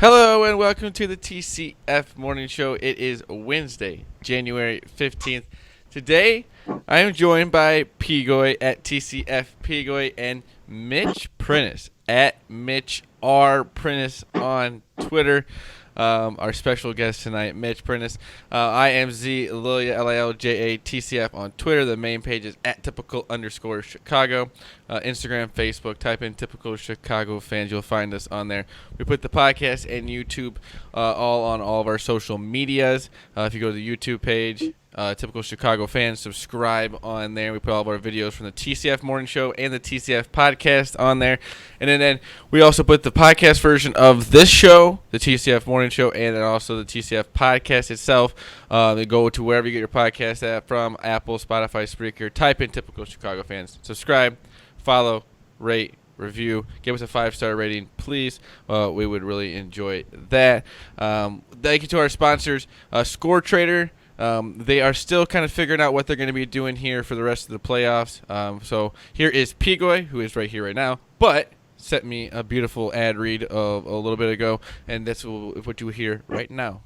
Hello and welcome to the TCF Morning Show. It is Wednesday, January 15th. Today, I am joined by Pigoy at TCF Pigoy and Mitch Prentice at Mitch R. Prentice on Twitter. Our special guest tonight, Mitch Prentice. I am Z Lilia LILJA TCF on Twitter. The main page is at typical_Chicago. Instagram, Facebook. Type in typical Chicago fans. You'll find us on there. We put the podcast and YouTube all on all of our social medias. If you go to the YouTube page, Typical Chicago fans, subscribe on there. We put all of our videos from the TCF Morning Show and the TCF podcast on there. And then we also put the podcast version of this show, the TCF Morning Show, and then also the TCF podcast itself. Go to wherever you get your podcast app from, Apple, Spotify, Spreaker. Type in Typical Chicago fans. Subscribe, follow, rate, review. Give us a 5-star rating, please. We would really enjoy that. Thank you to our sponsors, Score Trader. They are still kind of figuring out what they're going to be doing here for the rest of the playoffs. So here is Pigoy, who is right here right now, but sent me a beautiful ad read of a little bit ago, and that's what you will hear right now.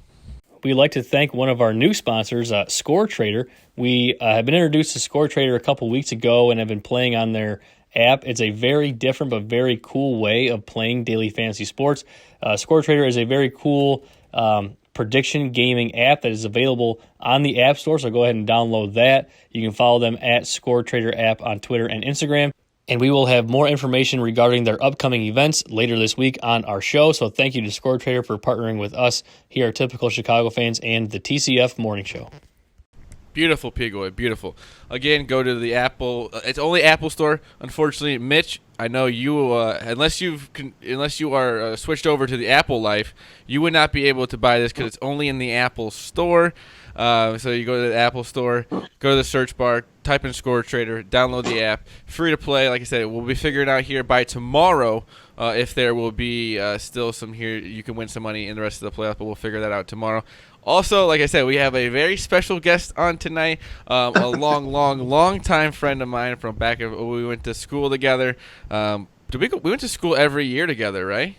We'd like to thank one of our new sponsors, Score Trader. We have been introduced to Score Trader a couple weeks ago and have been playing on their app. It's a very different but very cool way of playing daily fantasy sports. Score Trader is a very cool prediction gaming app that is available on the App Store, so go ahead and download that. You can follow them at Score Trader app on Twitter and Instagram, and we will have more information regarding their upcoming events later this week on our show. So thank you to Score Trader for partnering with us here at Typical Chicago Fans and the TCF Morning Show. Beautiful, Pigoy, beautiful. Again, go to the Apple. It's only Apple Store. Unfortunately, Mitch, I know you. Unless you are switched over to the Apple life, you would not be able to buy this because it's only in the Apple Store. So you go to the Apple Store, go to the search bar, type in Score Trader, download the app, free to play. Like I said, we'll be figuring out here by tomorrow if there will be still some here. You can win some money in the rest of the playoffs, but we'll figure that out tomorrow. Also, like I said, we have a very special guest on tonight, a long time friend of mine from back of we went to school together. We went to school every year together, right?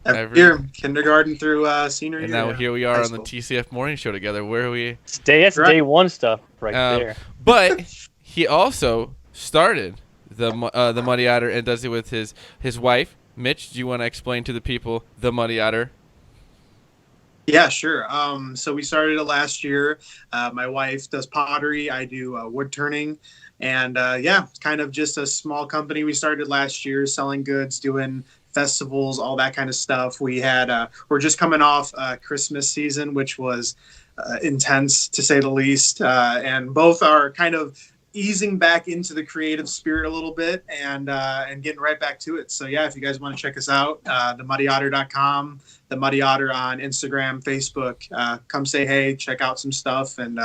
Every year, kindergarten through senior year. And now here we are on the TCF Morning Show together. Where are we? That's day one stuff right there. But he also started the Muddy Otter and does it with his wife. Mitch, do you want to explain to the people the Muddy Otter? Yeah, sure. So we started it last year. My wife does pottery. I do wood turning. And it's kind of just a small company we started last year, selling goods, doing festivals, all that kind of stuff. We're just coming off Christmas season, which was intense to say the least. And both are kind of easing back into the creative spirit a little bit and getting right back to it. So yeah, if you guys want to check us out, themuddy.otter.com, the Muddy Otter on Instagram, Facebook, come say hey, check out some stuff, and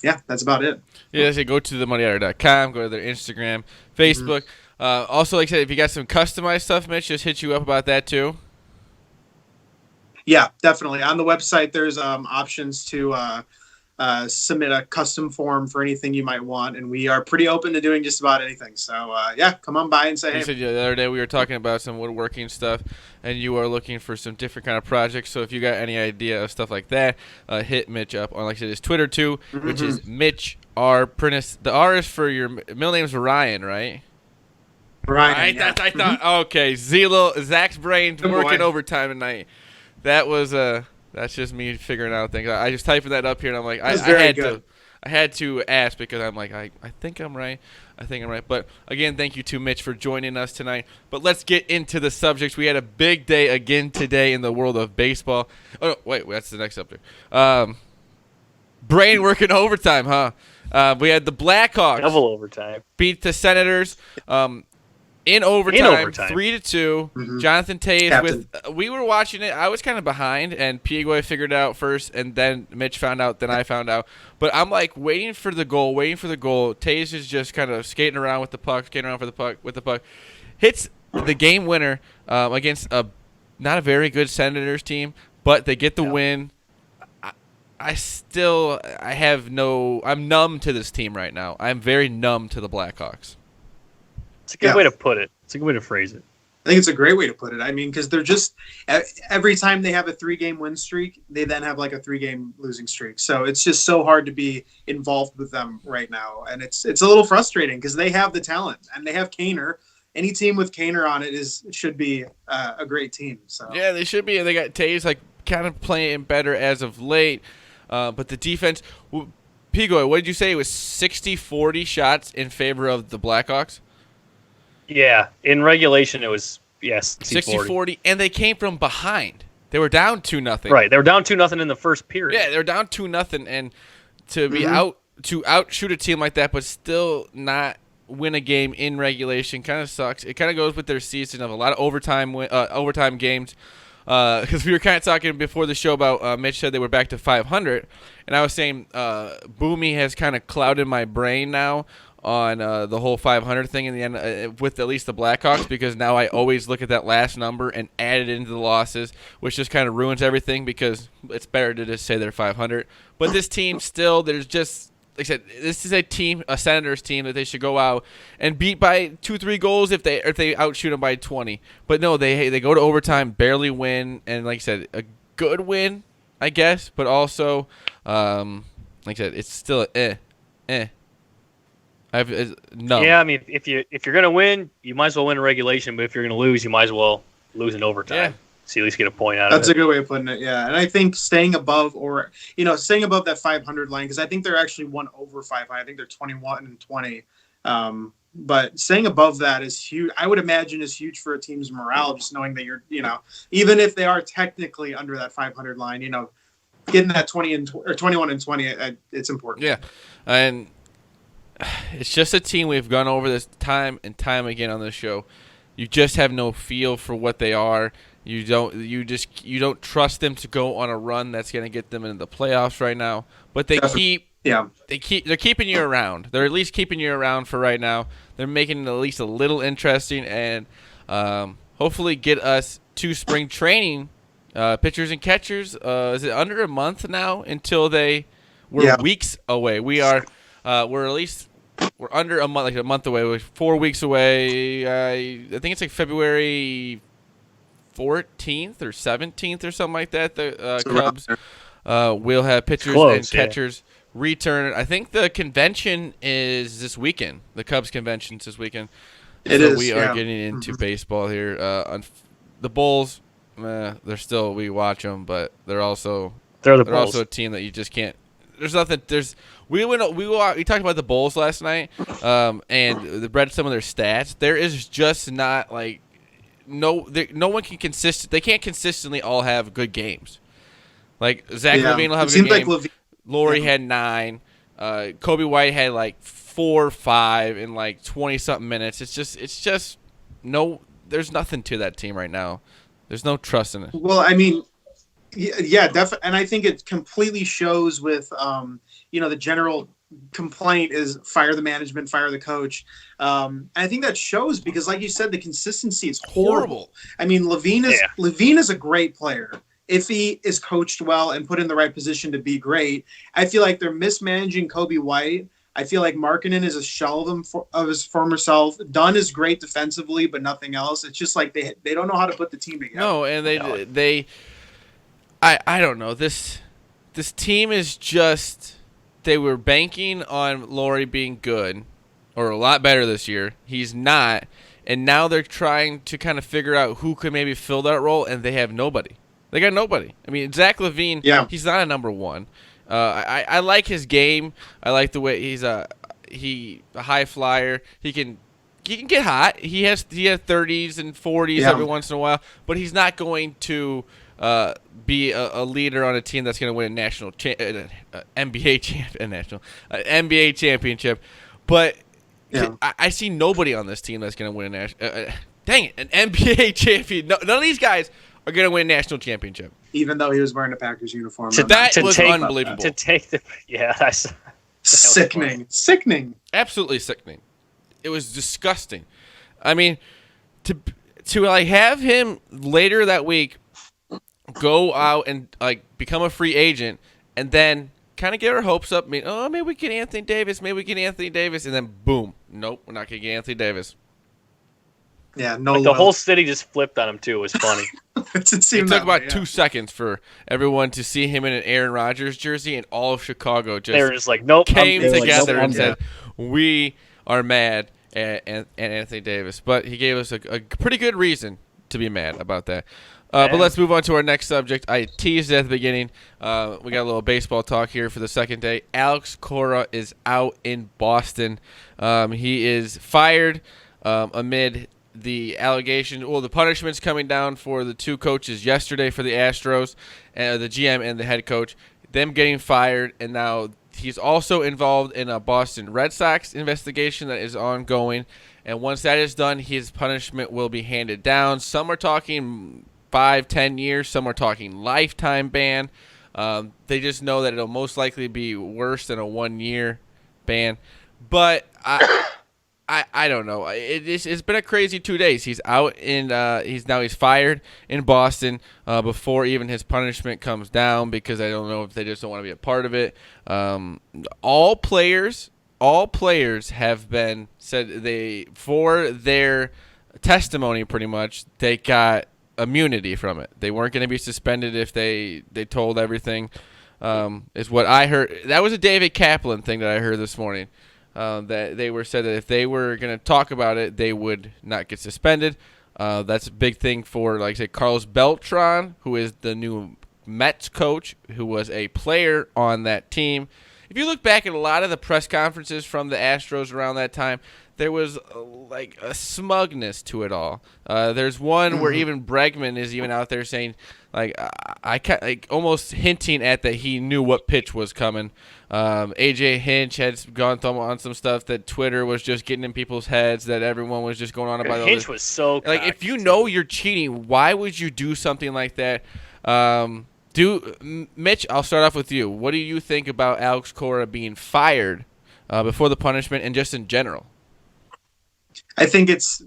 that's about it. Yeah, so go to themuddy.otter.com, go to their Instagram, Facebook. Also, like I said, if you got some customized stuff, Mitch, just hit you up about that too. Yeah, definitely. On the website, there's options to submit a custom form for anything you might want, and we are pretty open to doing just about anything. So, come on by and say hey. You said the other day we were talking about some woodworking stuff, and you are looking for some different kind of projects. So if you got any idea of stuff like that, hit Mitch up on, like I said, his Twitter too, which is Mitch R. Prentice. The R is for your middle name is Ryan, right? Ryan. I thought. Okay, Zach's brain working overtime tonight. That was That's just me figuring out things. I just typed that up here, and I'm like, I had to ask because I'm like, I think I'm right. But again, thank you to Mitch for joining us tonight. But let's get into the subjects. We had a big day again today in the world of baseball. Oh, no, wait, that's the next subject. Brain working overtime, huh? We had the Blackhawks Double overtime. Beat the Senators. In overtime, 3-2. Jonathan Taves we were watching it. I was kind of behind, and Pigoy figured it out first, and then Mitch found out, then I found out. But I'm like waiting for the goal. Taves is just kind of skating around with the puck, hits the game winner against not a very good Senators team, but they get the win. I'm numb to this team right now. I'm very numb to the Blackhawks. It's a good way to put it. It's a good way to phrase it. I think it's a great way to put it. I mean, because they're just every time they have a 3-game win streak, they then have like a 3-game losing streak. So it's just so hard to be involved with them right now, and it's a little frustrating because they have the talent and they have Kaner. Any team with Kaner on it should be a great team. So yeah, they should be. And they got Tays like kind of playing better as of late, but the defense. Pigo, what did you say? It was 60-40 shots in favor of the Blackhawks. Yeah, in regulation it was 60-40, and they came from behind. They were down 2-0. Right, they were down 2-0 in the first period. Yeah, they were down 2-0, and to be outshoot a team like that, but still not win a game in regulation kind of sucks. It kind of goes with their season of a lot of overtime games. Because we were kind of talking before the show about Mitch said they were back to 500, and I was saying Boomy has kind of clouded my brain now on the whole 500 thing in the end with at least the Blackhawks, because now I always look at that last number and add it into the losses, which just kind of ruins everything because it's better to just say they're 500. But this team still, there's just, like I said, this is a team, a Senators team that they should go out and beat by 2-3 goals if they outshoot them by 20. But no, they go to overtime, barely win, and like I said, a good win, I guess, but also, like I said, it's still no. Yeah, I mean, if you're gonna win, you might as well win in regulation. But if you're gonna lose, you might as well lose in overtime. Yeah. So you at least get a point out of it. that's a good way of putting it. Yeah, and I think staying above that 500 line, because I think they're actually one over 500. I think they're 21-20. But staying above that is huge. I would imagine is huge for a team's morale, just knowing that you're, even if they are technically under that 500 line, getting that 21-20, it's important. Yeah, and it's just a team we've gone over this time and time again on this show. You just have no feel for what they are. You don't trust them to go on a run that's going to get them into the playoffs right now. But they're keeping you around. They're at least keeping you around for right now. They're making it at least a little interesting, and hopefully get us to spring training. Pitchers and catchers. Is it under a month now until we're weeks away? We're under a month, like a month away. We're 4 weeks away. I think it's like February 14th or 17th or something like that. The Cubs will have pitchers and catchers return. I think the convention is this weekend. The Cubs convention's this weekend. We are getting into baseball here. The Bulls, we watch them, but they're also a team that you just can't. There's nothing. We talked about the Bulls last night, and read some of their stats. There is just not like no one can They can't consistently all have good games. Like Zach LaVine will have a good game. Laurie had 9. Kobe White had like 4 or 5 in like 20 something minutes. It's just no. There's nothing to that team right now. There's no trust in it. Well, I mean. Yeah, definitely, and I think it completely shows with the general complaint is fire the management, fire the coach. And I think that shows because, like you said, the consistency is horrible. I mean, Levine is a great player if he is coached well and put in the right position to be great. I feel like they're mismanaging Kobe White. I feel like Markkanen is a shell of his former self. Dunn is great defensively, but nothing else. It's just like they don't know how to put the team together. No, and they. I don't know. This team is just they were banking on Laurie being good or a lot better this year. He's not, and now they're trying to kind of figure out who could maybe fill that role, and they have nobody. They got nobody. I mean, Zach LaVine, he's not a number one. I like his game. I like the way he's a high flyer. He can get hot. He has 30s and 40s every once in a while, but he's not going to be a leader on a team that's going to win a national NBA championship. But I see nobody on this team that's going to win a national. Dang it, an NBA champion. No, none of these guys are going to win a national championship. Even though he was wearing a Packers uniform. That was unbelievable. To take Sickening. Absolutely sickening. It was disgusting. I mean, to like have him later that week go out and like become a free agent and then kind of get our hopes up. Maybe we get Anthony Davis. And then boom, nope, we're not gonna get Anthony Davis. Yeah, no Like the loyalty. whole city just flipped on him too. It was funny. It It seemed took that way, about yeah. 2 seconds for everyone to see him in an Aaron Rodgers jersey, and all of Chicago They were just just like, nope. came They were like, together nope, and I'm said, "We are mad at Anthony Davis." But he gave us a pretty good reason to be mad about that. But Yeah. let's move on to our next subject. I teased it at the beginning. We got a little baseball talk here for the second day. Alex Cora is out in Boston. He is fired amid the allegation. Well, the punishments coming down for the two coaches yesterday for the Astros, the GM and the head coach. Them getting fired, and now he's also involved in a Boston Red Sox investigation that is ongoing. And once that is done, his punishment will be handed down. Some are talking 5-10 years. Some are talking lifetime ban. They just know that it'll most likely be worse than a 1-year ban. But I don't know. It's been a crazy 2 days. He's out in he's fired in Boston before even his punishment comes down, because I don't know if they just don't want to be a part of it. All players have been said for their testimony, pretty much they got immunity from it. They weren't going to be suspended if they told everything. Is what I heard. That was a David Kaplan thing that I heard this morning. That they were said that if they were going to talk about it, they would not get suspended. That's a big thing for, like, say, Carlos Beltran, who is the new Mets coach, who was a player on that team. If you look back at a lot of the press conferences from the Astros around that time, there was like a smugness to it all. There's one where even Bregman is even out there saying, like, almost hinting at that he knew what pitch was coming. AJ Hinch had gone on some stuff that Twitter was just getting in people's heads, that everyone was just going on about. Hinch was so like, if you know you're cheating, why would you do something like that? Mitch, I'll start off with you. What do you think about Alex Cora being fired before the punishment, and just in general? I think it's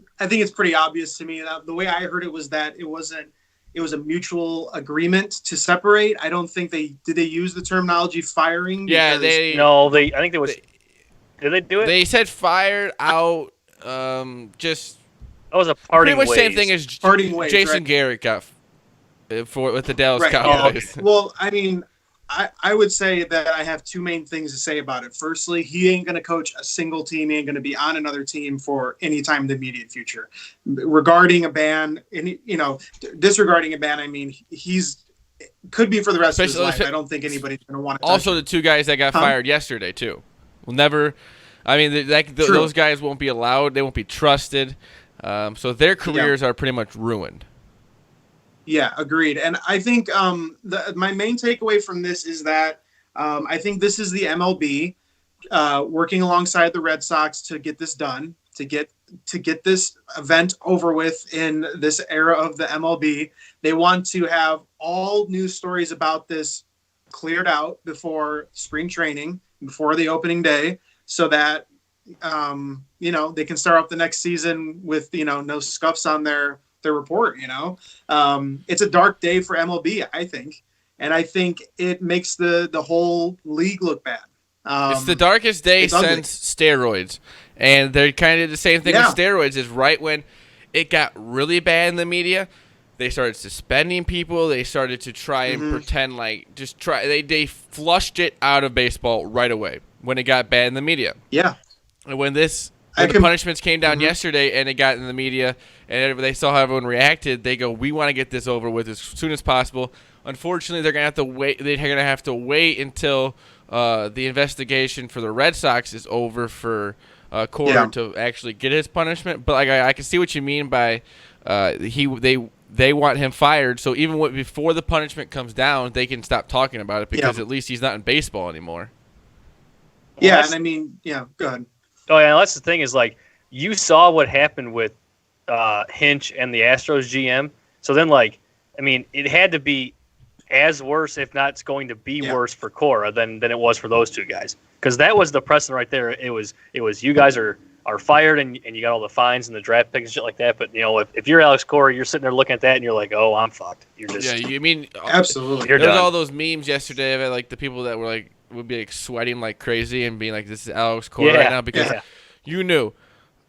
pretty obvious to me. The way I heard it was that it was a mutual agreement to separate. I don't think they use the terminology firing. Yeah, because, I think they was. Did they do it? They said fired out. Just that was a parting pretty much ways. same thing as Parting ways, Jason right? Garrett got with the Dallas Right. Cowboys. Well, I mean, I would say that I have two main things to say about it. Firstly, he ain't going to coach a single team. He ain't going to be on another team for any time in the immediate future. Regarding a ban, disregarding a ban, I mean, he's could be for the rest of his life. I don't think anybody's going to want to. Also, the two guys that got fired yesterday too will never. I mean, those guys won't be allowed. They won't be trusted. So their careers are pretty much ruined. Yeah, agreed. And I think my main takeaway from this is that I think this is the MLB working alongside the Red Sox to get this done, to get this event over with in this era of the MLB. They want to have all news stories about this cleared out before spring training, before the opening day, so that they can start off the next season with no scuffs on their report. It's a dark day for MLB, I think, and I think it makes the whole league look bad. It's the darkest day since steroids, and they're kind of the same thing with steroids. Is right when it got really bad in the media, they started suspending people. They started to try and pretend like they flushed it out of baseball right away when it got bad in the media. Yeah, and when the punishments came down yesterday and it got in the media and they saw how everyone reacted, they go, we want to get this over with as soon as possible. Unfortunately, they're going to have to wait. They're going to have to wait until the investigation for the Red Sox is over for Cora to actually get his punishment. But like I can see what you mean by they want him fired. So even before the punishment comes down, they can stop talking about it, because at least he's not in baseball anymore. Yeah, and I mean, go ahead. Oh yeah, that's the thing is, like, you saw what happened with Hinch and the Astros GM. So then, like, I mean, it had to be as worse, if not it's going to be worse for Cora than it was for those two guys. Because that was the precedent right there. It was you guys are fired and you got all the fines and the draft picks and shit like that. But if you're Alex Cora, you're sitting there looking at that and you're like, oh, I'm fucked. You're just you mean absolutely. There was all those memes yesterday of like the people that were like would be like sweating like crazy and being like, this is Alex Cora right now, because you knew,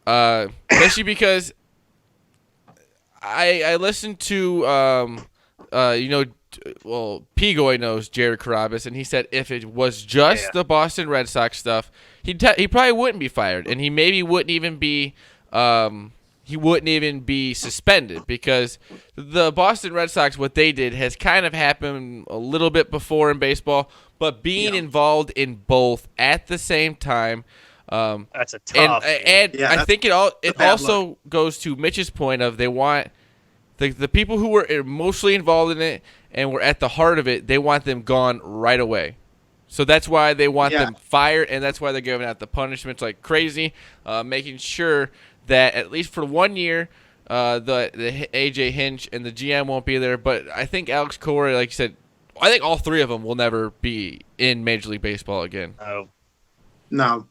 especially because I listened to Pigoy knows Jared Carabas, and he said if it was just the Boston Red Sox stuff, he probably wouldn't be fired, and he maybe wouldn't even be suspended, because the Boston Red Sox, what they did has kind of happened a little bit before in baseball, but being involved in both at the same time. That's a tough. And I think it also goes to Mitch's point of they want the people who were emotionally involved in it and were at the heart of it, they want them gone right away. So that's why they want them fired, and that's why they're giving out the punishments like crazy, making sure that at least for 1 year, the AJ Hinch and the GM won't be there. But I think Alex Cora, like you said, I think all three of them will never be in Major League Baseball again. Oh. No.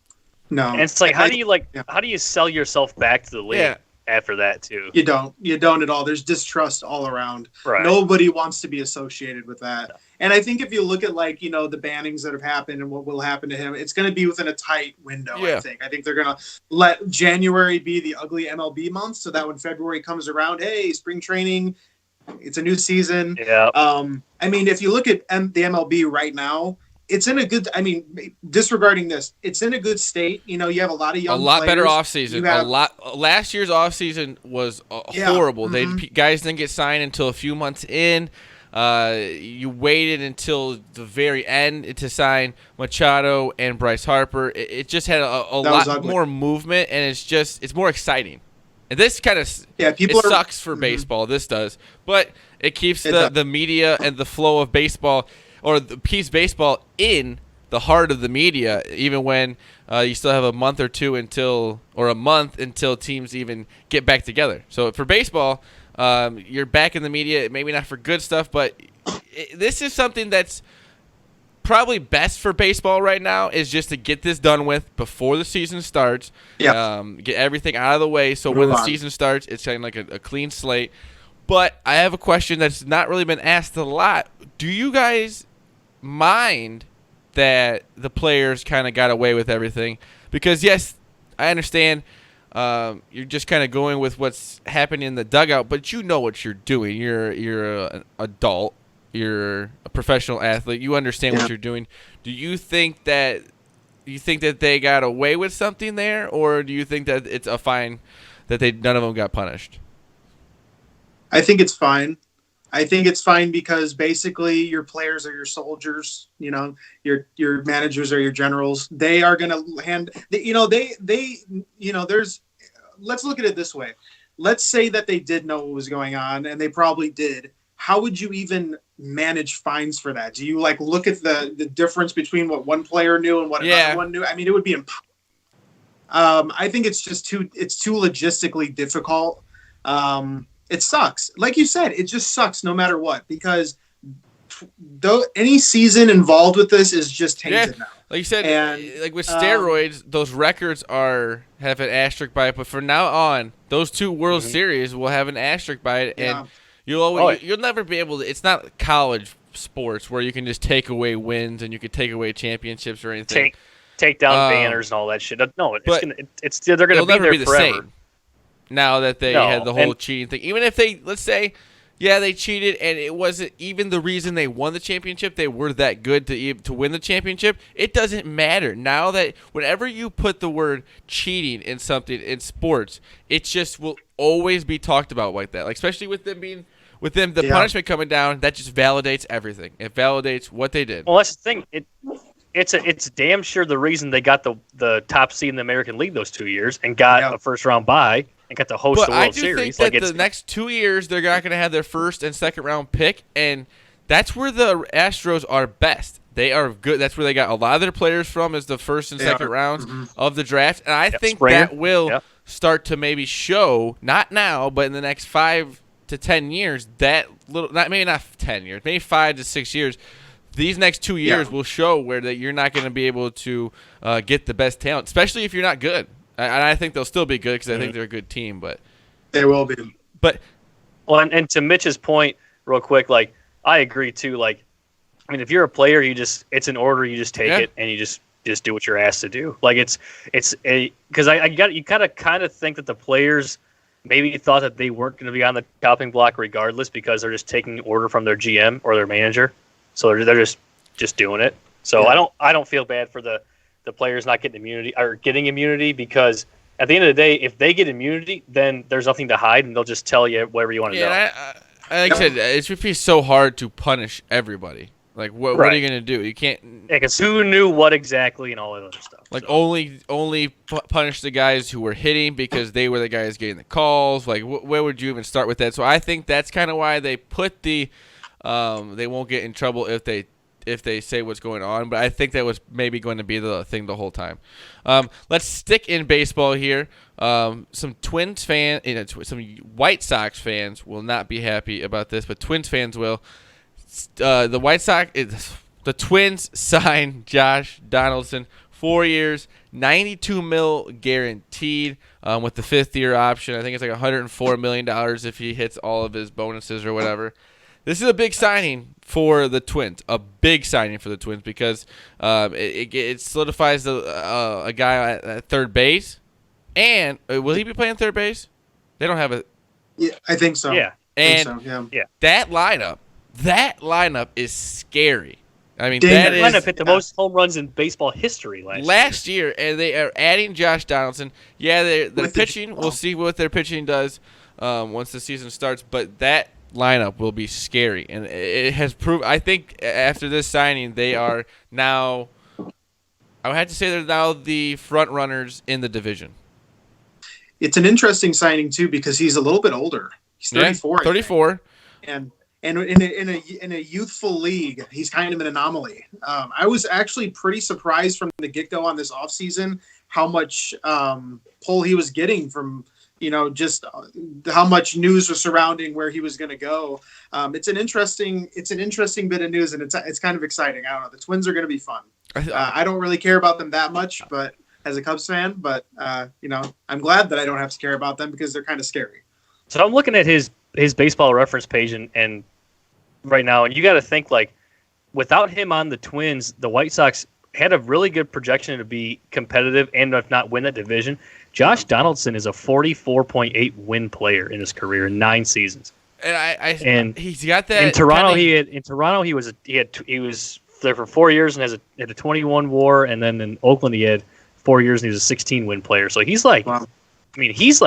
And it's like, how do you sell yourself back to the league after that too? You don't at all. There's distrust all around. Right. Nobody wants to be associated with that. And I think if you look at the bannings that have happened and what will happen to him, it's going to be within a tight window. I think they're going to let January be the ugly MLB month, so that when February comes around, hey, spring training, it's a new season. Yeah. I mean, if you look at the MLB right now, it's in a good. I mean, disregarding this, it's in a good state. You have a lot of young, better offseason. Last year's offseason was horrible. Guys didn't get signed until a few months in. You waited until the very end to sign Machado and Bryce Harper. It just had a lot more movement, and it's more exciting. And this kind of sucks for baseball. This does, but it keeps the media and the flow of baseball, or keeps baseball in the heart of the media, even when you still have a month until teams even get back together. So for baseball, you're back in the media, maybe not for good stuff, but this is something that's probably best for baseball right now, is just to get this done with before the season starts. Get everything out of the way, so when the season starts, it's kind of like a clean slate. But I have a question that's not really been asked a lot. Do you guys mind that the players kind of got away with everything? Because, yes, I understand you're just kind of going with what's happening in the dugout, but you know what you're doing. You're an adult. You're a professional athlete. You understand what you're doing. Do you think that they got away with something there, or do you think that it's a fine that none of them got punished? I think it's fine. I think it's fine because basically your players are your soldiers. Your managers are your generals. They are going to there's. Let's look at it this way. Let's say that they did know what was going on, and they probably did. How would you even manage fines for that? Do you look at the difference between what one player knew and what another one knew? I mean, it would be impossible. I think it's too logistically difficult. It sucks. Like you said, it just sucks no matter what, because any season involved with this is just tainted now. Like you said, and with steroids, those records have an asterisk by it. But from now on, those two World Series will have an asterisk by it, and you'll never be able to. It's not college sports where you can just take away wins and you can take away championships or anything. Take down banners and all that shit. No, they're going to be there forever. Same. Now that they had the whole cheating thing, even if let's say, they cheated and it wasn't even the reason they won the championship, they were that good to win the championship, it doesn't matter. Now that whenever you put the word cheating in something in sports, it just will always be talked about like that. Especially with them punishment coming down, that just validates everything. It validates what they did. Well, that's the thing. It's damn sure the reason they got the top seed in the American League those 2 years and got a first round bye and got to host the World Series. I do think that the next 2 years they're not going to have their first and second round pick, and that's where the Astros are best. They are good. That's where they got a lot of their players from, is the first and second rounds of the draft, and I think that will start to maybe show, not now, but in the next 5 to 10 years, maybe not 10 years, maybe 5 to 6 years. These next 2 years will show where that you're not going to be able to get the best talent, especially if you're not good. And I think they'll still be good because I think they're a good team. But they will be. But and to Mitch's point, real quick, I agree too. If you're a player, it's an order. You just take it and you just do what you're asked to do. Because you kind of think that the players maybe thought that they weren't going to be on the chopping block regardless because they're just taking order from their GM or their manager, so they're just doing it. So Yeah. I don't feel bad for the players not getting immunity because at the end of the day, if they get immunity, then there's nothing to hide and they'll just tell you whatever you want to know. Like I said, it should be so hard to punish everybody. Like, what are you gonna do? You can't. Yeah, because who knew what exactly and all that other stuff. Like, only punish the guys who were hitting because they were the guys getting the calls. Like, where would you even start with that? So I think that's kind of why they put the, they won't get in trouble if they say what's going on. But I think that was maybe going to be the thing the whole time. Let's stick in baseball here. Some Twins some White Sox fans will not be happy about this, but Twins fans will. The Twins signed Josh Donaldson, 4 years, $92 million guaranteed, with the 5th-year option. I think it's like $104 million if he hits all of his bonuses or whatever. This is a big signing for the Twins. A big signing for the Twins because it solidifies a guy at third base. And will he be playing third base? They don't have a. Yeah, I think so. Yeah, and yeah. That lineup is scary. I mean, That lineup hit the most home runs in baseball history last year, and they are adding Josh Donaldson. Yeah, their pitching. We'll see what their pitching does once the season starts. But that lineup will be scary, and it has proved. I think after this signing, they are now. I would have to say they're now the front runners in the division. It's an interesting signing too because he's a little bit older. He's 34. 34. And in a youthful league, he's kind of an anomaly. I was actually pretty surprised from the get-go on this offseason how much pull he was getting from, just how much news was surrounding where he was going to go. It's an interesting bit of news, and it's kind of exciting. I don't know. The Twins are going to be fun. I don't really care about them that much, but as a Cubs fan, but I'm glad that I don't have to care about them because they're kind of scary. So I'm looking at his baseball reference page and right now, and you got to think like without him on the Twins, the White Sox had a really good projection to be competitive and if not win that division. Josh Donaldson is a 44.8 win player in his career in 9 seasons. And he's got that in Toronto. He was there for 4 years and had a 21 WAR, and then in Oakland he had 4 years and he was a 16 win player. So he's like, wow. I mean, he's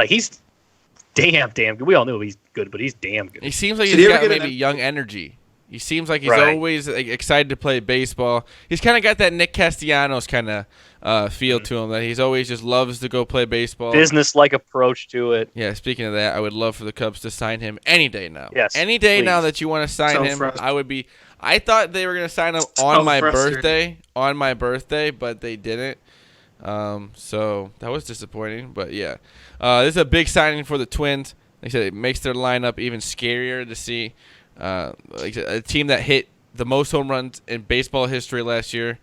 damn good. We all know he's good, but he's damn good. He seems like he's got maybe young energy. He seems like he's always excited to play baseball. He's kind of got that Nick Castellanos kind of feel to him, that he's always just loves to go play baseball. Business-like approach to it. Yeah, speaking of that, I would love for the Cubs to sign him any day now. Yes, any day please. now that you want to sign him, I would be. I thought they were going to sign him on my birthday, but they didn't. So that was disappointing, but yeah. This is a big signing for the Twins. Like I said, it makes their lineup even scarier to see. Like a team that hit the most home runs in baseball history last year.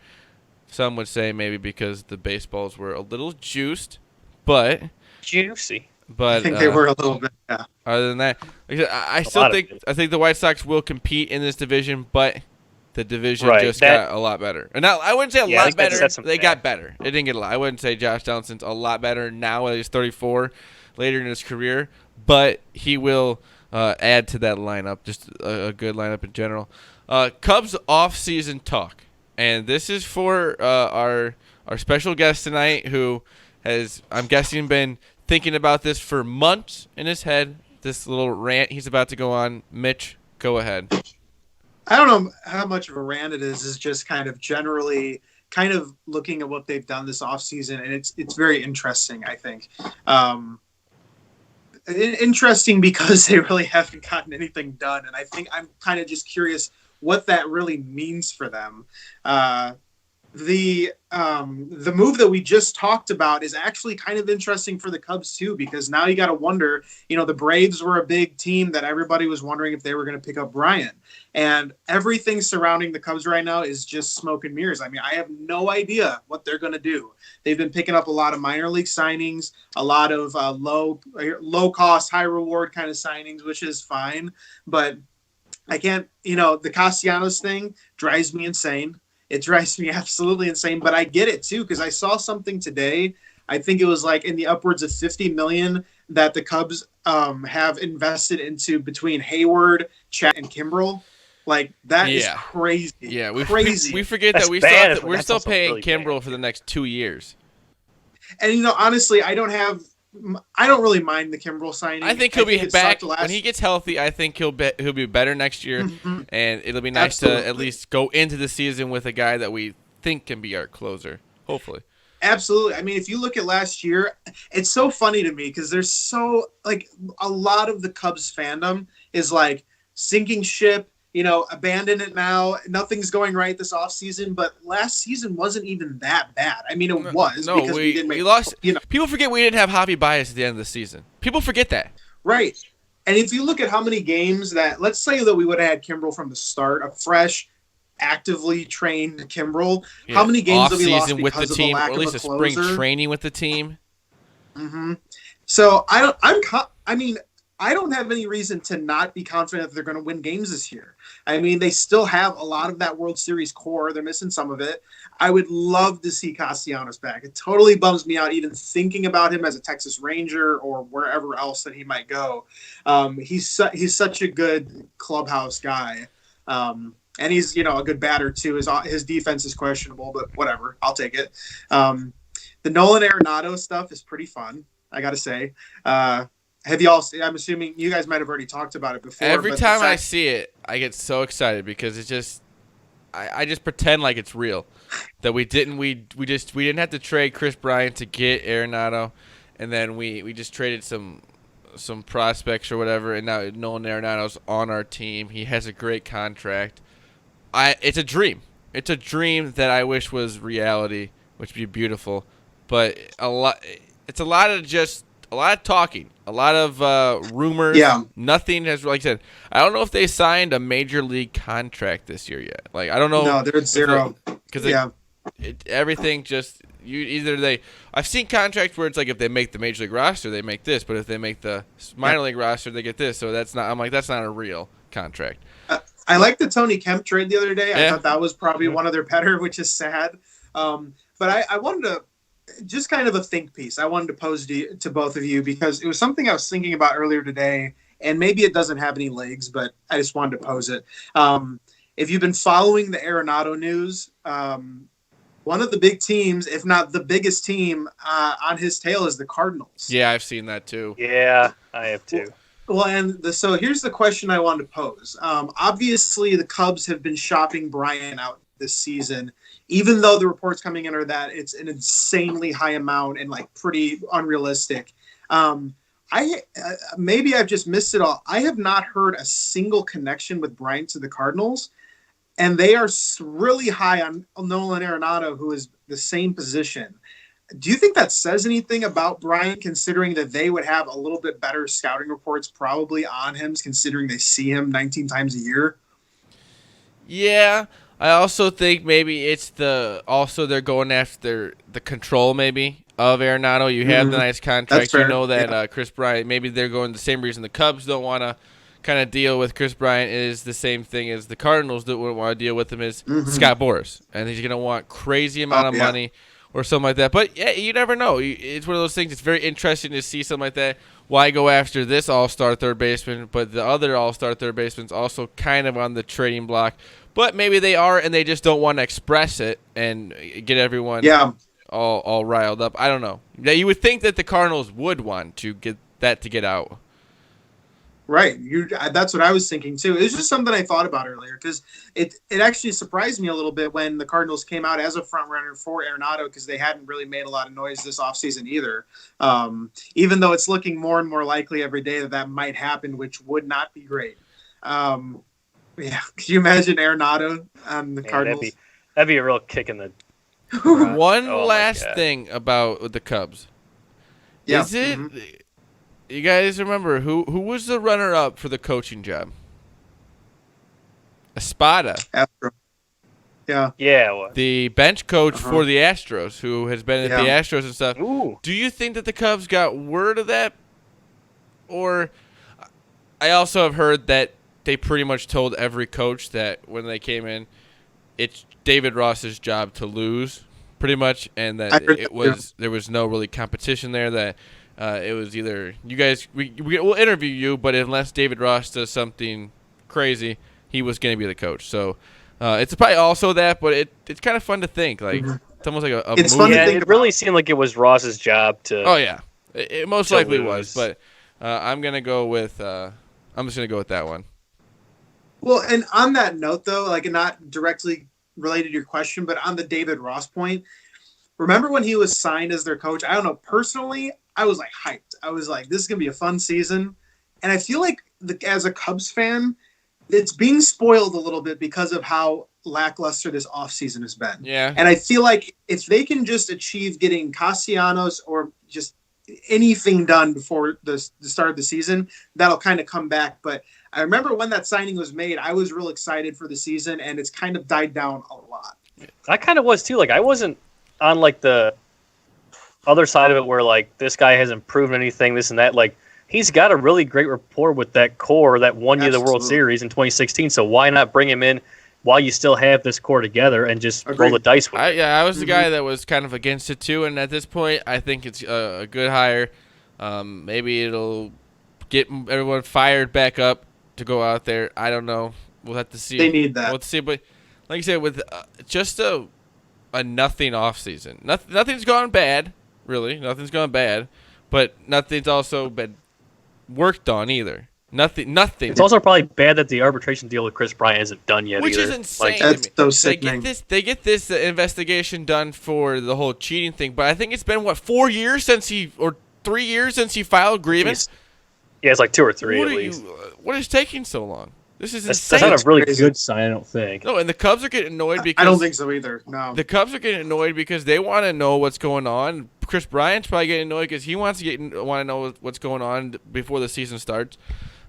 Some would say maybe because the baseballs were a little juiced, but juicy. But I think they were a little bit. Yeah. Other than that, like I think the White Sox will compete in this division, but the division got a lot better. And now I wouldn't say a lot better. They got better. It didn't get a lot. I wouldn't say Josh Donaldson's a lot better now that he's 34 later in his career, but he will add to that lineup, just a good lineup in general. Cubs off-season talk. And this is for our special guest tonight who has, I'm guessing, been thinking about this for months in his head, this little rant he's about to go on. Mitch, go ahead. I don't know how much of a rant it is. It's just kind of generally kind of looking at what they've done this offseason, and it's very interesting, I think. Interesting because they really haven't gotten anything done, and I think I'm kind of just curious what that really means for them. The move that we just talked about is actually kind of interesting for the Cubs too, because now you got to wonder, the Braves were a big team that everybody was wondering if they were going to pick up Bryant, and everything surrounding the Cubs right now is just smoke and mirrors. I mean, I have no idea what they're going to do. They've been picking up a lot of minor league signings, a lot of low cost, high reward kind of signings, which is fine, but I can't, the Castellanos thing drives me insane. It drives me absolutely insane, but I get it too, because I saw something today I think it was like in the upwards of 50 million that the Cubs have invested into between Hayward, Chat, and Kimbrel. Like that is Yeah. crazy. Yeah, Crazy. we forget That's that bad, but we're that's still also paying really Kimbrel bad. for the next 2 years. And honestly, I don't really mind the Kimbrel signing. I think he'll be it back sucked when he gets healthy. I think he'll be better next year, Mhm. and it'll be nice to Absolutely. at least go into the season with a guy that we think can be our closer. Hopefully. Absolutely. I mean, if you look at last year, it's so funny to me because there's so like a lot of the Cubs fandom is like sinking ship, abandon it now. Nothing's going right this offseason, but last season wasn't even that bad. I mean, it was No, because we didn't we make lost. you know, People forget we didn't have Javi Baez at the end of the season. People forget that. right. And if you look at how many games that, let's say that we would have had Kimbrel from the start, a fresh, actively trained Kimbrel, how many games have we lost Off-season with because the of the team, lack or at of least a a spring closer? training with the team. Mm-hmm. So I don't have any reason to not be confident that they're going to win games this year. I mean, they still have a lot of that World Series core. They're missing some of it. I would love to see Castellanos back. It totally bums me out even thinking about him as a Texas Ranger or wherever else that he might go. He's such a good clubhouse guy. And he's, a good batter too. His defense is questionable, but whatever. I'll take it. The Nolan Arenado stuff is pretty fun, I got to say. Have y'all? I'm assuming you guys might have already talked about it before. Every but time I see it, I get so excited because it's just, I just pretend like it's real, that we didn't have to trade Chris Bryant to get Arenado, and then we just traded some prospects or whatever, and now Nolan Arenado's on our team. He has a great contract. It's a dream. It's a dream that I wish was reality, which would be beautiful, but it's a lot of talking, a lot of rumors. Yeah. Nothing has, like I said, I don't know if they signed a major league contract this year yet. Like, I don't know. No, they're at zero. Because everything just, I've seen contracts where it's like if they make the major league roster, they make this, but if they make the minor league roster, they get this. So that's not a real contract. I like the Tony Kemp trade the other day. I Yeah. thought that was probably one of their better, which is sad. But I wanted to, just kind of a think piece, I wanted to pose to both of you because it was something I was thinking about earlier today, and maybe it doesn't have any legs, but I just wanted to pose it. If you've been following the Arenado news, one of the big teams, if not the biggest team on his tail, is the Cardinals. Yeah, I've seen that too. Yeah, I have too. Well, so here's the question I wanted to pose. Obviously, the Cubs have been shopping Bryant out this season, even though the reports coming in are that it's an insanely high amount and like pretty unrealistic. Maybe I've just missed it all. I have not heard a single connection with Bryant to the Cardinals, and they are really high on Nolan Arenado, who is the same position. Do you think that says anything about Bryant, considering that they would have a little bit better scouting reports probably on him, considering they see him 19 times a year? Yeah, I also think maybe it's they're going after the control maybe of Arenado. You have the nice contract. You know that Chris Bryant, maybe they're going the same reason the Cubs don't want to kind of deal with Chris Bryant is the same thing as the Cardinals don't want to deal with him is Scott Boras. And he's going to want crazy amount of money or something like that. But, yeah, you never know. It's one of those things. It's very interesting to see something like that. Why go after this all-star third baseman, but the other all-star third baseman's also kind of on the trading block. But maybe they are, and they just don't want to express it and get everyone all riled up. I don't know. You would think that the Cardinals would want to get out. Right. That's what I was thinking, too. It was just something I thought about earlier because it actually surprised me a little bit when the Cardinals came out as a front runner for Arenado because they hadn't really made a lot of noise this offseason either. Even though it's looking more and more likely every day that might happen, which would not be great. Yeah. Could you imagine Arenado on the Cardinals? That'd be a real kick in the One last thing about the Cubs. Yeah. Is it... You guys remember who was the runner-up for the coaching job? Espada. Astro. Yeah. Yeah, it was. The bench coach for the Astros, who has been at the Astros and stuff. Ooh. Do you think that the Cubs got word of that? Or I also have heard that they pretty much told every coach that when they came in, it's David Ross's job to lose. pretty much, and I that heard it that, was there was no really competition there. That it was either you guys we'll interview you, but unless David Ross does something crazy, he was going to be the coach. So it's probably also that, but it's kind of fun to think like it's almost like a It's movie. fun to Yeah, think it really about. seemed like it was Ross's job to. Oh yeah, it most To likely was, lose. but I'm gonna go with I'm just gonna go with that one. Well, and on that note, though, like not directly related to your question, but on the David Ross point, remember when he was signed as their coach? I don't know. Personally, I was like hyped. I was like, this is going to be a fun season. And I feel like as a Cubs fan, it's being spoiled a little bit because of how lackluster this offseason has been. Yeah. And I feel like if they can just achieve getting Castellanos or just anything done before the start of the season, that'll kind of come back. But I remember when that signing was made, I was real excited for the season, and it's kind of died down a lot. I kind of was too. Like I wasn't on like the other side of it where like this guy hasn't proven anything, this and that. Like he's got a really great rapport with that core that won you the World Absolutely. Series in 2016. So why not bring him in while you still have this core together and just roll Agreed. the dice with it? I was the guy that was kind of against it too, and at this point, I think it's a good hire. Maybe it'll get everyone fired back up to go out there. I don't know. We'll have to see. They need that. We'll have to see. But like I said, with just a nothing off season, nothing's gone bad. Really, nothing's gone bad, but nothing's also been worked on either. Nothing. It's also probably bad that the arbitration deal with Chris Bryant isn't done yet Which either. is insane. Like, to That's me. so They sickening. get this investigation done for the whole cheating thing, but I think it's been 4 years since or 3 years since he filed grievance. yeah, it's like 2 or 3 What at are least. you? What is taking so long? This is That's insane. not a really crazy. good sign, I don't think. No, and the Cubs are getting annoyed because I don't think so either. No. the Cubs are getting annoyed because they want to know what's going on. Chris Bryant's probably getting annoyed because he wants to want to know what's going on before the season starts.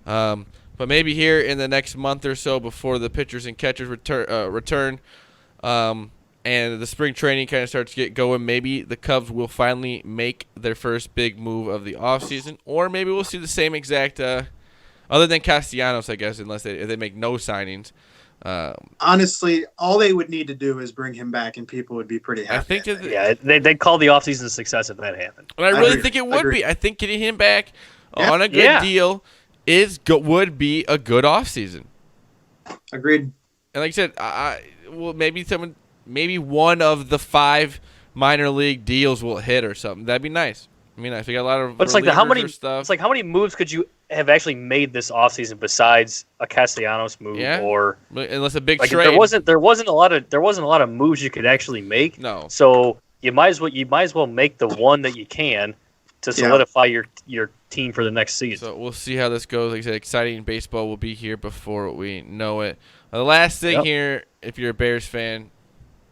But maybe here in the next month or so, before the pitchers and catchers return, and the spring training kind of starts to get going, maybe the Cubs will finally make their first big move of the offseason, or maybe we'll see the same exact, other than Castellanos, I guess, unless they make no signings. Honestly, all they would need to do is bring him back, and people would be pretty happy. I think that, Yeah, they'd call the offseason a success if that happened. and I really Agreed. think it would Agreed. be. I think getting him back Yeah. on a good Yeah. deal would be a good offseason. Agreed. And like I said, well, maybe one of the 5 minor league deals will hit or something. That'd be nice. I mean, I think a lot of But it's like how relievers many or stuff. it's like how many moves could you have actually made this offseason besides a Castellanos move Yeah. or Unless a big like trade. there wasn't a lot of moves you could actually make. No. So you might as well make the one that you can to Yeah. solidify your team for the next season. So we'll see how this goes. Like I said, exciting baseball will be here before we know it. The last thing Yep. here, if you're a Bears fan,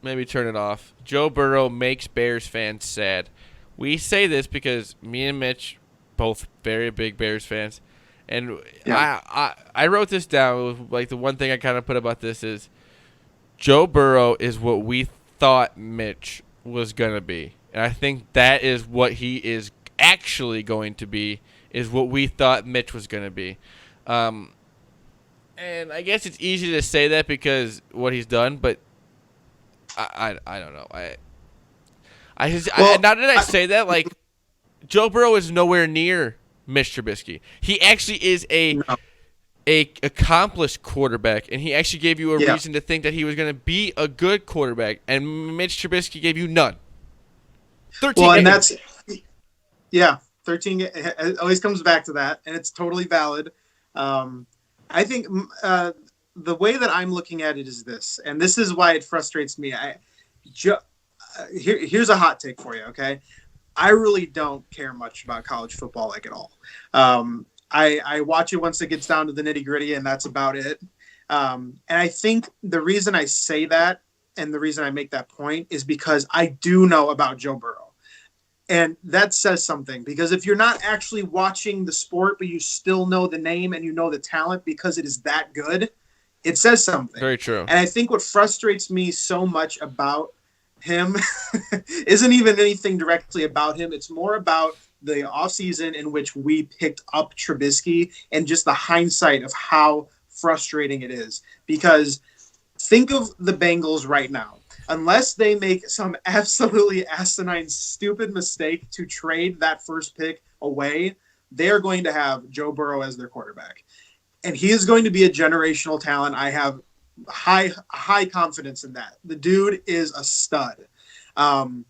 maybe turn it off. Joe Burrow makes Bears fans sad. We say this because me and Mitch, both very big Bears fans, and Yeah. I wrote this down. Like the one thing I kind of put about this is Joe Burrow is what we thought Mitch was gonna be, and I think that is what he is actually going to be. Is what we thought Mitch was gonna be. And I guess it's easy to say that because what he's done, but I don't know. Now that I say that, like Joe Burrow is nowhere near Mitch Trubisky. He actually is a accomplished quarterback, and he actually gave you a reason to think that he was going to be a good quarterback, and Mitch Trubisky gave you none. 13 Well, and games. that's 13. It always comes back to that, and it's totally valid. I think the way that I'm looking at it is this, and this is why it frustrates me. Here's a hot take for you, okay? I really don't care much about college football, like at all. I watch it once it gets down to the nitty gritty, and that's about it. And I think the reason I say that and the reason I make that point is because I do know about Joe Burrow. And that says something, because if you're not actually watching the sport, but you still know the name and you know the talent because it is that good, it says something. Very true. And I think what frustrates me so much about him isn't even anything directly about him. It's more about the offseason in which we picked up Trubisky and just the hindsight of how frustrating it is. Because think of the Bengals right now. unless they make some absolutely asinine, stupid mistake to trade that first pick away, they are going to have Joe Burrow as their quarterback. And he is going to be a generational talent. I have high confidence in that. The dude is a stud. And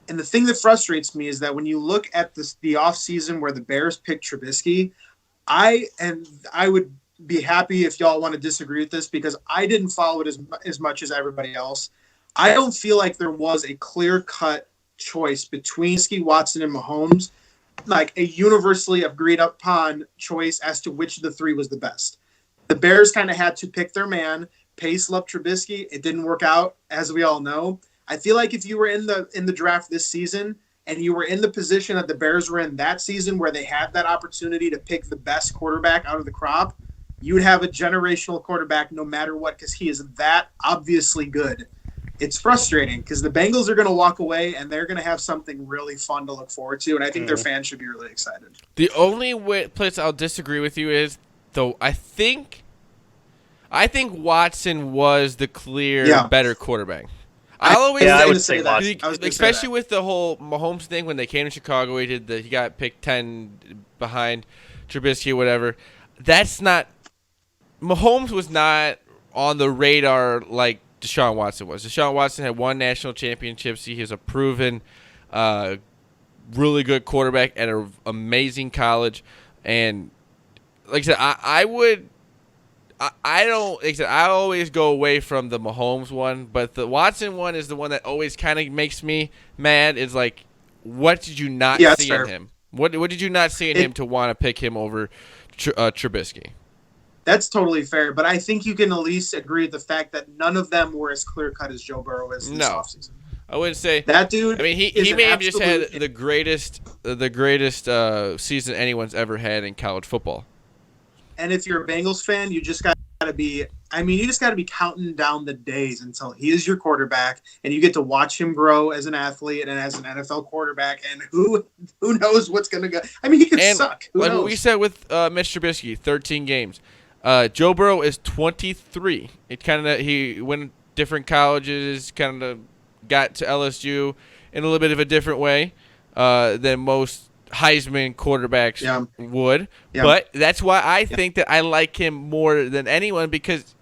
the thing that frustrates me is that when you look at the offseason where the Bears picked Trubisky, I would be happy if y'all want to disagree with this because I didn't follow it as much as everybody else. I don't feel like there was a clear-cut choice between Ski Watson and Mahomes, like a universally agreed upon choice as to which of the three was the best. The Bears kind of had to pick their man. Pace loved Trubisky. It didn't work out, as we all know. I feel like if you were in the draft this season and you were in the position that the Bears were in that season where they had that opportunity to pick the best quarterback out of the crop, you would have a generational quarterback no matter what because he is that obviously good. It's frustrating because the Bengals are going to walk away and they're going to have something really fun to look forward to, and I think their fans should be really excited. The only place I'll disagree with you is, though, I think Watson was the clear better quarterback. I would say Watson. Especially with the whole Mahomes thing when they came to Chicago, he got picked 10 behind Trubisky or whatever. Mahomes was not on the radar like Deshaun Watson was. Deshaun Watson had won national championships. He is a proven, really good quarterback at an amazing college. And like I said, I always go away from the Mahomes one, but the Watson one is the one that always kind of makes me mad. Is like, what did you not see in him? What did you not see in him to want to pick him over Trubisky? That's totally fair, but I think you can at least agree with the fact that none of them were as clear-cut as Joe Burrow is this offseason. I wouldn't say that dude. I mean, he may have just had the greatest season anyone's ever had in college football. And if you're a Bengals fan, you just got to be. I mean, you just got to be counting down the days until he is your quarterback, and you get to watch him grow as an athlete and as an NFL quarterback. And who knows what's going to go? I mean, he could suck. Who knows? What we said with Mitch Trubisky, 13 games. Joe Burrow is 23. He went different colleges, kind of got to LSU in a little bit of a different way than most Heisman quarterbacks would. Yeah. But that's why I think that I like him more than anyone because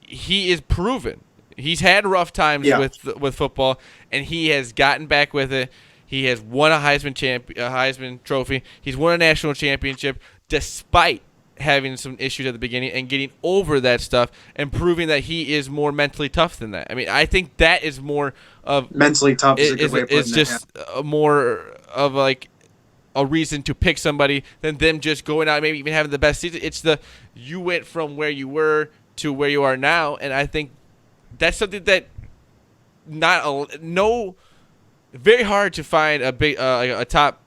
he is proven. He's had rough times with football, and he has gotten back with it. He has won a Heisman Trophy. He's won a national championship despite having some issues at the beginning and getting over that stuff and proving that he is more mentally tough than that. I mean, I think that is more of mentally tough is a good way of putting it's just more of like a reason to pick somebody than them just going out and maybe even having the best season. It's you went from where you were to where you are now, and I think that's something that very hard to find a top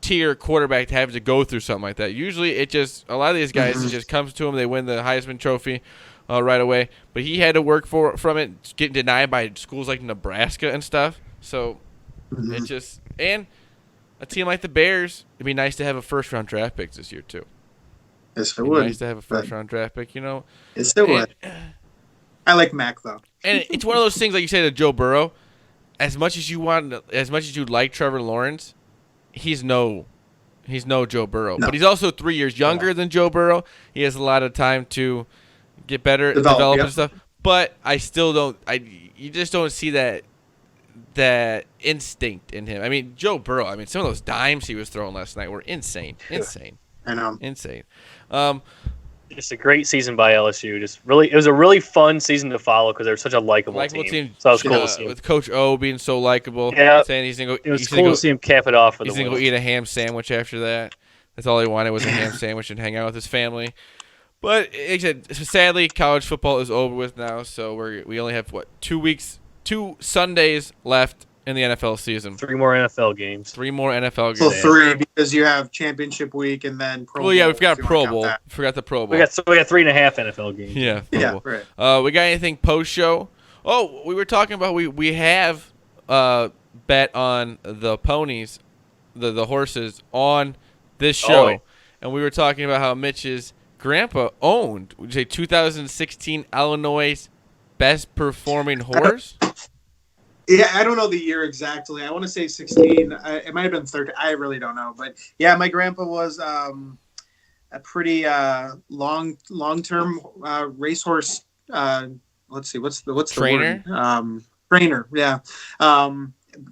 tier quarterback to have to go through something like that. Usually a lot of these guys, it just comes to them, they win the Heisman Trophy right away. But he had to work from it, getting denied by schools like Nebraska and stuff. So and a team like the Bears, it'd be nice to have a first-round draft pick this year too. Yes, it would. Nice to have a first-round draft pick, Yes, it would. I like Mac though. And it's one of those things, like you say to Joe Burrow, as much as you like Trevor Lawrence, he's no Joe Burrow. No. But he's also 3 years younger than Joe Burrow. He has a lot of time to get better, develop and stuff. But I still don't. You just don't see that instinct in him. I mean, Joe Burrow. I mean, some of those dimes he was throwing last night were insane. I know. Insane. Just a great season by LSU. It was a really fun season to follow because they're such a likable team. So it was cool to see him. With Coach O being so likable. Yeah, saying he's gonna go. It was cool to see him cap it off. He's gonna go eat a ham sandwich after that. That's all he wanted was a ham sandwich and hang out with his family. But sadly, college football is over with now. So we only have 2 Sundays left in the NFL season. 3 more NFL games. 3 more NFL games. So 3 because you have championship week and then Pro Bowl. Well, yeah, we forgot Pro Bowl. Forgot the Pro Bowl. We got 3.5 NFL games. Yeah. Yeah. Right. We got anything post show? Oh, we were talking about we have bet on the ponies, the horses on this show, and we were talking about how Mitch's grandpa owned 2016 Illinois best performing horse. Yeah, I don't know the year exactly. I want to say 16. It might have been 13. I really don't know. But yeah, my grandpa was a pretty long term racehorse. Let's see, what's the Trainer? word? Trainer. Yeah.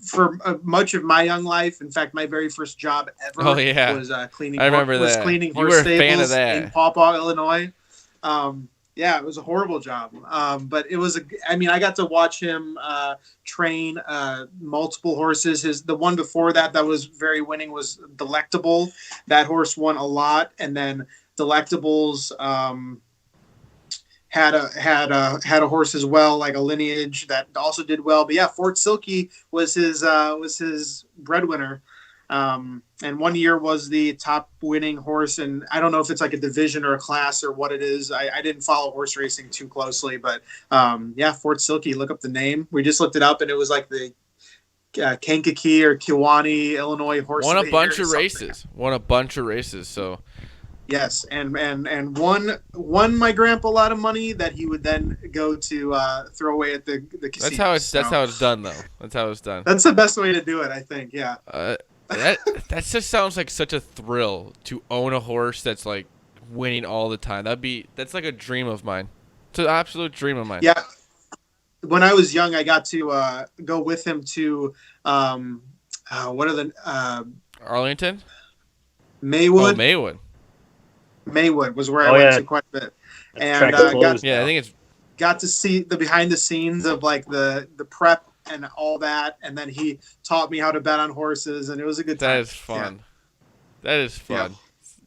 For much of my young life, in fact, my very first job ever Oh, yeah. was cleaning. I remember that. Cleaning You horse were a fan of stables in that. Paw Paw, Illinois. Yeah, it was a horrible job. But it was I mean, I got to watch him train multiple horses. The one before that was very winning was Delectable. That horse won a lot, and then Delectables had a horse as well, like a lineage that also did well. But yeah, Fort Silky was his breadwinner. And one year was the top winning horse, and I don't know if it's like a division or a class or what it is. I didn't follow horse racing too closely, but yeah, Fort Silky. Look up the name. We just looked it up, and it was like the Kankakee or Kewanee, Illinois horse. Won of a the bunch year of or something. races. Won a bunch of races. So Yes, and won my grandpa a lot of money that he would then go to throw away at the casino. that's how it's done though. That's how it's done. That's the best way to do it, I think. Yeah. That just sounds like such a thrill to own a horse that's like winning all the time. That's like a dream of mine. It's an absolute dream of mine. Yeah. When I was young, I got to go with him to what are the Arlington? Maywood. Oh, Maywood. Maywood was where I went to quite a bit, and Yeah, I think it's got to see the behind the scenes of like the prep and all that, and then he taught me how to bet on horses, and it was a good time. That is fun. Yeah. That is fun. Yeah.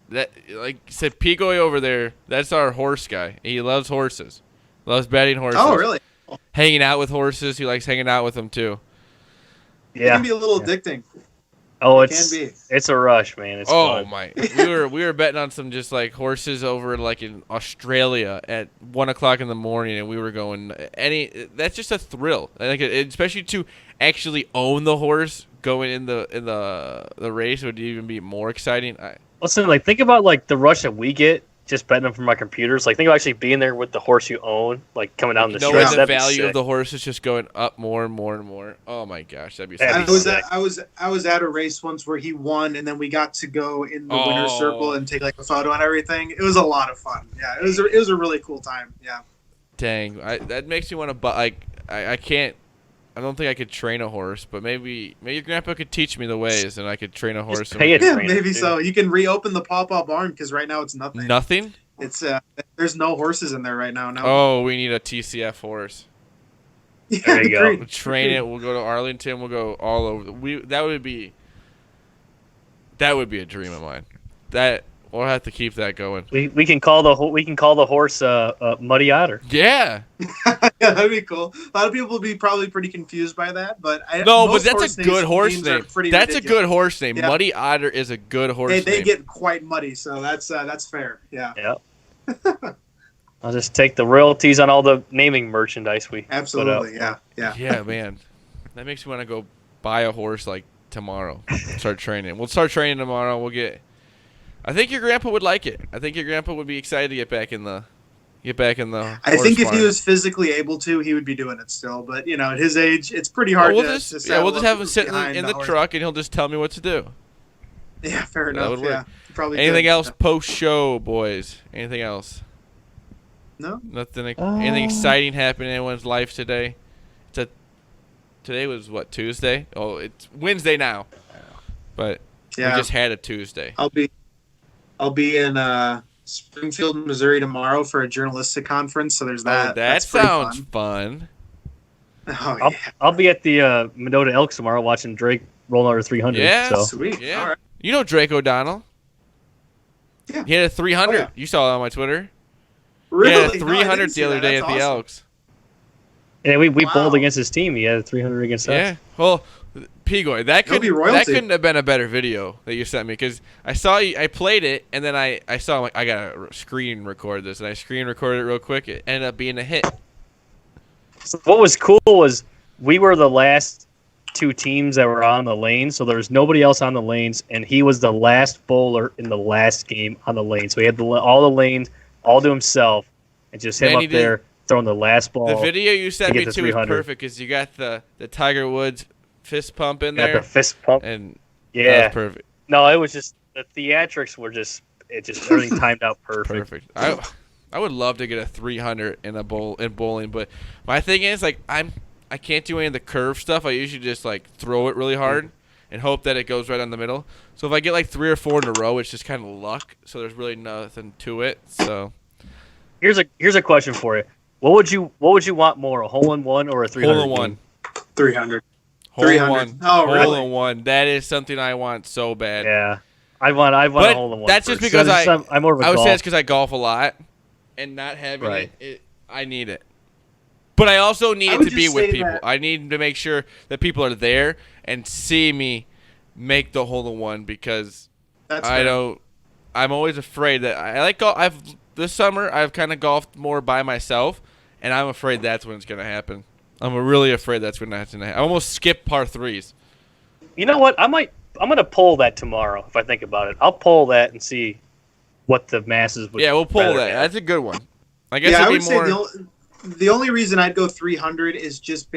That, like you said, Pigoy over there, that's our horse guy. He loves horses. Loves betting horses. Oh, really? Hanging out with horses. He likes hanging out with them, too. Yeah. It can be a little addicting. Oh, it's a rush, man. It's fun. My! We were betting on some just like horses over like in Australia at 1:00 in the morning, and we were going That's just a thrill. Like especially to actually own the horse going in the race would even be more exciting. Listen, like think about like the rush that we get just betting them from our computers. Like think about actually being there with the horse you own, like coming down the stretch. The value of the horse is just going up more and more and more. Oh my gosh, that'd be sick. I was at a race once where he won, and then we got to go in the winner's circle and take like a photo and everything. It was a lot of fun. Yeah, it was a really cool time. Yeah. Dang, that makes me want to buy. Like I can't. I don't think I could train a horse, but maybe your grandpa could teach me the ways, and I could train a horse. Maybe so. You can reopen the Paw barn because right now it's nothing. Nothing. It's there's no horses in there right now. No. Oh, we need a TCF horse. Yeah, there you go. We'll train it. We'll go to Arlington. We'll go all over. That would be a dream of mine. We'll have to keep that going. We can call the horse Muddy Otter. Yeah. Yeah, that'd be cool. A lot of people would be probably pretty confused by that, but that's a good horse name. That's a good horse name. Yeah. Muddy Otter is a good horse name. They get quite muddy, so that's fair. Yeah. Yeah. I'll just take the royalties on all the naming merchandise we absolutely put out. Yeah, man. That makes me want to go buy a horse like tomorrow. Start training. We'll start training tomorrow. I think your grandpa would like it. I think your grandpa would be excited to get back in the. I think if he was physically able to, he would be doing it still. But at his age, it's pretty hard we'll just have him sit in the truck, and he'll just tell me what to do. Yeah, fair enough. Yeah, probably. Anything else post show, boys? Anything else? No. Nothing. Anything exciting happened in anyone's life today? Today was what, Tuesday? Oh, it's Wednesday now. But we just had a Tuesday. I'll be in Springfield, Missouri tomorrow for a journalistic conference. So there's that. That sounds fun. Oh, yeah. I'll be at the Mendota Elks tomorrow watching Drake roll over 300. Yeah, so. Sweet. Yeah. All right. You know Drake O'Donnell? Yeah. He had a 300. Oh, yeah. You saw it on my Twitter. Really? He had a 300 the other day at the Elks. Yeah, we bowled against his team. He had a 300 against us. Yeah. Well, Pigoy, that couldn't have been a better video that you sent me, because I played it, and then I saw, like, I gotta screen record this, and I screen recorded it real quick. It ended up being a hit. So what was cool was we were the last two teams that were on the lane, so there was nobody else on the lanes, and he was the last bowler in the last game on the lane. So he had all the lanes all to himself, and just him up there throwing the last ball. The video you sent to me get to to is 300. perfect because you got the Tiger Woods fist pump in Got there. the fist pump. And Yeah. that was perfect. No, it was just the theatrics were just everything timed out perfect. Perfect. I would love to get a 300 in bowling, but my thing is like I can't do any of the curve stuff. I usually just like throw it really hard and hope that it goes right on the middle. So if I get like 3 or 4 in a row, it's just kind of luck. So there's really nothing to it. So Here's a question for you. What would you want more, a hole in one or a 300? hole in one. 300. Hole in 300. one. Oh, hole really? in one. That is something I want so bad. Yeah. I want a But hole in one. that's just first. because I'm more of a I would say golf. it's because I golf a lot, and not having Right. I need it. But I also need I it would to be just with say people. that- I need to make sure that people are there and see me make the hole in one because That's I fair. don't. I'm always afraid that I like golf. This summer I've kind of golfed more by myself, and I'm afraid that's when it's gonna happen. I'm really afraid that's when that's gonna happen. I almost skip par threes. You know what? I'm gonna pull that tomorrow if I think about it. I'll pull that and see what the masses would. Yeah, we'll pull rather that. have. That's a good one. I guess Yeah, I it'd would be say more. the only reason I'd go 300 is just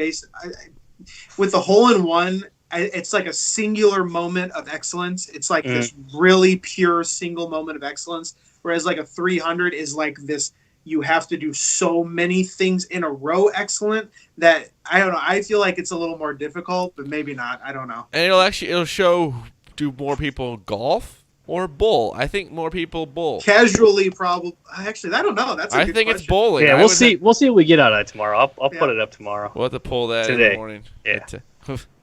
with the hole in one. It's like a singular moment of excellence. It's like this really pure single moment of excellence. Whereas like a 300 is like this. You have to do so many things in a row excellent that I don't know. I feel like it's a little more difficult, but maybe not. I don't know. And it'll show, do more people golf or bowl? I think more people bowl. Casually, probably. Actually, I don't know. That's a I good think it's question. bowling. Yeah, I we'll would see. We'll see what we get out of it tomorrow. I'll Yeah. put it up tomorrow. We'll have to pull that in Today. the morning. Yeah.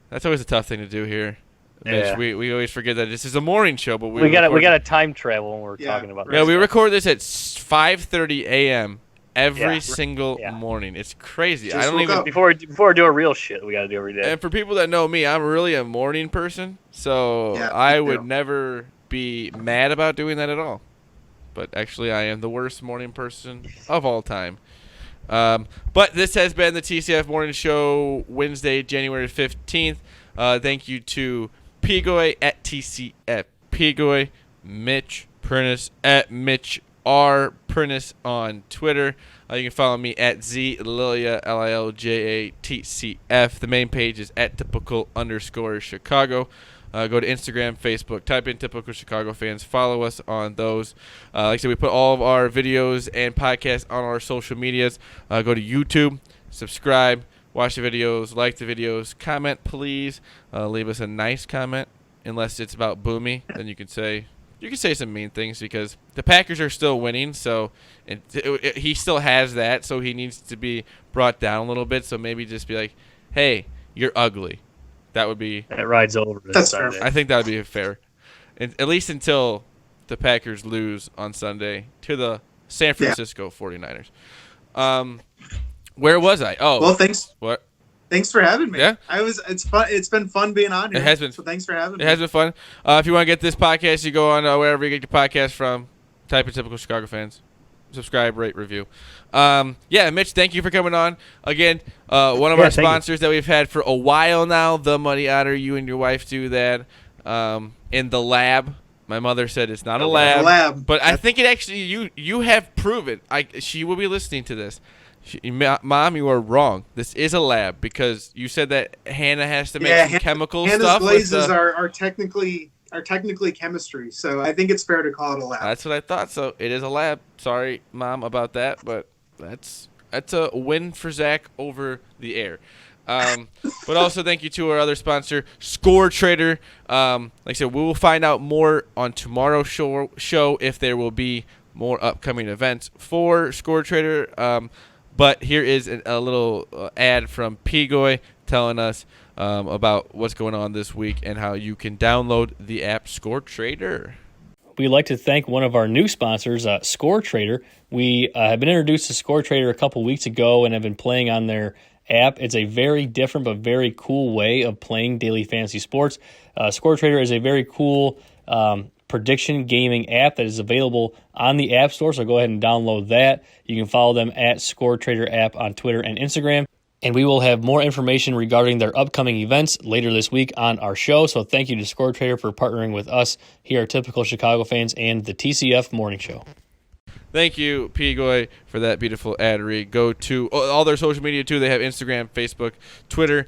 That's always a tough thing to do here. Mitch, Yeah. we always forget that this is a morning show, but We got record- to time travel when we're Yeah, talking about. Yeah, this we stuff. record this at 5:30 a.m. every Yeah. single Yeah. morning. It's crazy. Just I don't woke even. up. before we do a real shit. We got to do every day. And for people that know me, I'm really a morning person, so Yeah, I me would too. never be mad about doing that at all. But actually, I am the worst morning person of all time. But this has been the TCF Morning Show, Wednesday, January 15th. Thank you to Pigoy at TCF Pigoy, Mitch Prentice at Mitch R. Prentice on Twitter. You can follow me at ZLilja, LILJATCF. The main page is at typical_Chicago. Go to Instagram, Facebook, type in Typical Chicago Fans. Follow us on those. Like I said, we put all of our videos and podcasts on our social medias. Go to YouTube, subscribe, watch the videos, like the videos, comment, please. Leave us a nice comment, unless it's about Boomy. Then you can say some mean things because the Packers are still winning. So he still has that, so he needs to be brought down a little bit. So maybe just be like, "Hey, you're ugly." That would be. That rides over. This That's fair. Sunday. I think that would be fair, at least until the Packers lose on Sunday to the San Francisco 49ers. Where was I? Oh, Well, thanks. what? Thanks for having me. Yeah. It's fun. It's been fun being on here. It has been. So thanks for having me. It has been fun. If you want to get this podcast, you go on wherever you get your podcast from. Type in Typical Chicago Fans. Subscribe, rate, review. Yeah, Mitch, thank you for coming on. Again, one of our thank you. sponsors that we've had for a while now, the Muddy Otter. You and your wife do that in the lab. My mother said it's not a lab. lab. But I think it actually, you have proven. She will be listening to this. Mom, you are wrong. This is a lab because you said that Hannah has to make some chemical Hannah's stuff. glazes are technically chemistry, so I think it's fair to call it a lab. That's what I thought. So it is a lab. Sorry, Mom, about that, but that's a win for Zach over the air. But also thank you to our other sponsor, Score Trader. Like I said, we will find out more on tomorrow's show if there will be more upcoming events for Score Trader. But here is a little ad from Pigoy telling us about what's going on this week and how you can download the app Score Trader. We'd like to thank one of our new sponsors, Score Trader. We have been introduced to Score Trader a couple weeks ago and have been playing on their app. It's a very different but very cool way of playing daily fantasy sports. Score Trader is a very cool prediction gaming app that is available on the App Store, so go ahead and download that. You can follow them at Score Trader app on Twitter and Instagram. And we will have more information regarding their upcoming events later this week on our show. So thank you to Score Trader for partnering with us here at Typical Chicago Fans and the TCF Morning Show. Thank you, Pigoy, for that beautiful ad read. Go to all their social media, too. They have Instagram, Facebook, Twitter.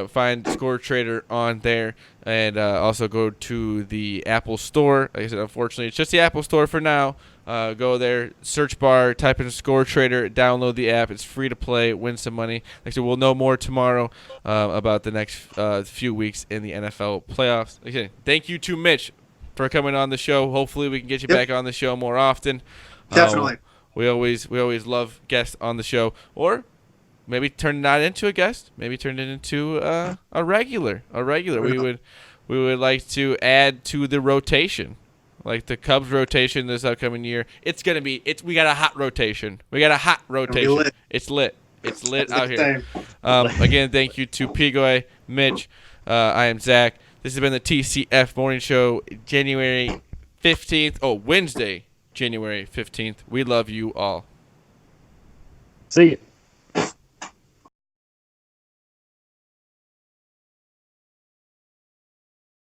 Find Score Trader on there. And also go to the Apple Store. Like I said, unfortunately, it's just the Apple Store for now. Go there, search bar, type in Score Trader, download the app. It's free to play, win some money. Like I said, we'll know more tomorrow about the next few weeks in the NFL playoffs. Like I said, thank you to Mitch for coming on the show. Hopefully we can get you back on the show more often. Definitely. We always love guests on the show, or maybe turn not into a guest, maybe turn it into a regular. We would like to add to the rotation, like the Cubs rotation this upcoming year. We got a hot rotation. Lit. It's lit. It's lit out here. Again, thank you to Pigoy, Mitch. I am Zach. This has been the TCF Morning Show, January 15th. Oh, Wednesday, January 15th. We love you all. See you.